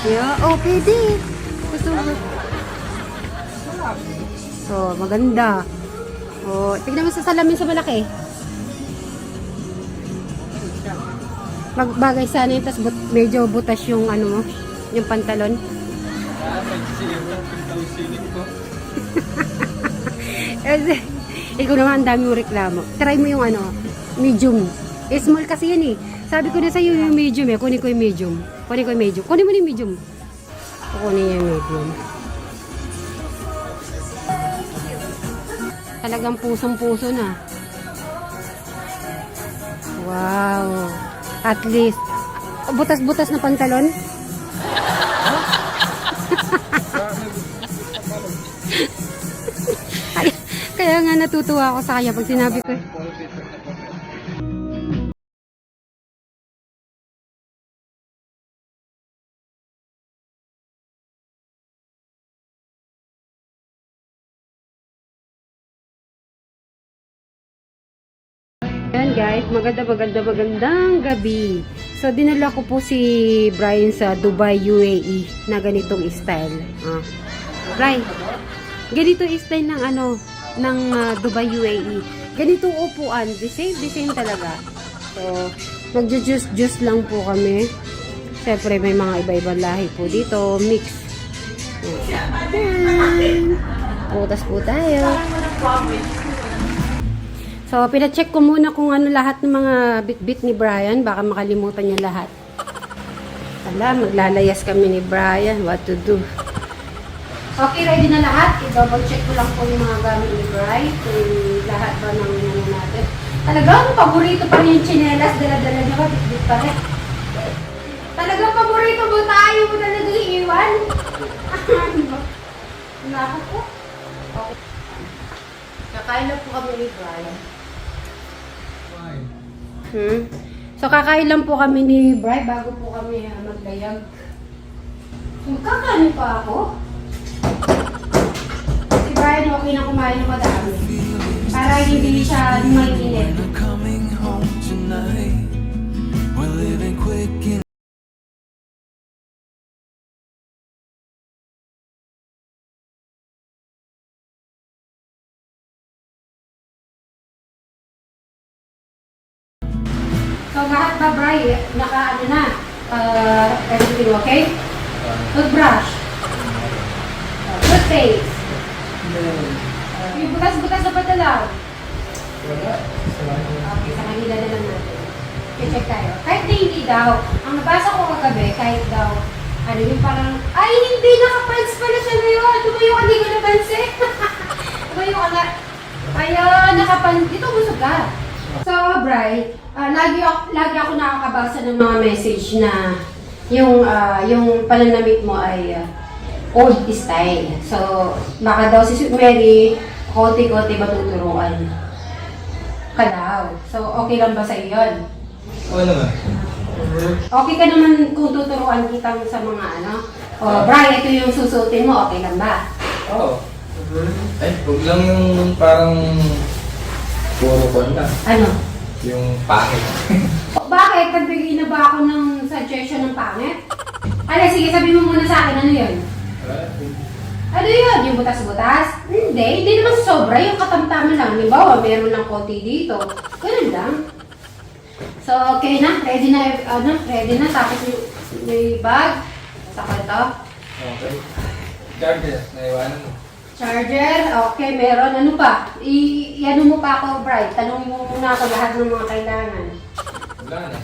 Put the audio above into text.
Yeah, oh, pwede. Gusto mo. So, maganda. Oh, tignan mo sa salamin sa malaki. Magbagay sana yun, tapos medyo butas yung ano mo, yung pantalon. Ikaw naman, ang dami mo reklamo. Try mo yung ano, medium. Small kasi yan eh. Sabi ko na sa'yo yung medium eh. Kunin ko yung medium. Kunin ko yung medium. Kunin mo yung medium. Kunin yung medium. Talagang pusong-puso na. Wow. At least. Butas-butas na pantalon. Kaya nga natutuwa ako sa kanya pag sinabi ko. Yan guys, magandang gabi. So dinala ko po si Brian sa Dubai, UAE na ganitong style. Brian, ganito style ng ano, ng Dubai, UAE. Ganitong upuan, the same talaga. So, magju-juice lang po kami. Siyempre may mga iba-ibang lahi po dito, mix. Yan. Putas po tayo. So, pina-check ko muna kung ano lahat ng mga bit-bit ni Brian. Baka makalimutan niya lahat. Maglalayas kami ni Brian. What to do? Okay, ready na lahat. I-double check ko lang po yung mga gamit ni Brian. Kung lahat ba ng ano natin. Talagang paborito pa rin yung chinelas. Dala-dala niya ka, bit-bit pa rin. Talagang paborito mo tayo mo talagang iiwan. Naku po. Okay. Kakain na po kami ni Brian. So, kakain lang po kami ni Bri bago po kami maglayag. So, kakain pa ako. Si Brian okay na kumain ng madami. Para hindi siya mainit. So, lahat ba, Bri? Naka-ano na? Everything okay? Toothbrush. Toothpaste. Yung butas-butas na patalaw. Okay, sa kanila na lang natin. I-check tayo. Kahit na hindi daw. Ang nabasa ko kagabi, kahit daw, ano yung parang, ay, hindi, nakapants pala siya ngayon. Tumayo ka, hindi ko napansin. Tumayo ka na. Ayun, nakapants. Dito, busog ka. So, Bri, lagi ako nakakabasa ng mga message na yung pananamit mo ay old style. So, baka daw si Mary, konti-konti matuturuan ka daw. So, okay lang ba sa iyo? Oo naman. Okay ka naman kung tuturuan kita sa mga ano? O, Bri, ito yung susutin mo, okay lang ba? Oo. Ay, huwag lang yung parang puro ko na. Ano? Yung pangit. Bakit? Nagbigay na ba ako ng suggestion ng pangit? Ano, sige, sabi mo muna sa akin, ano yun? Ano yun? Yung butas-butas? Hindi naman sobra. Yung katamtaman lang. Halimbawa, meron lang konti dito. Ganun lang. So, okay na. Ready na. Tapos may bag. Saka ito. Okay. Charger, naiwanan mo. Charger. Okay, meron. Ano pa? I-ano mo pa ako, Bright. Tanongin mo muna ako lahat ng mga kailangan. Wala na.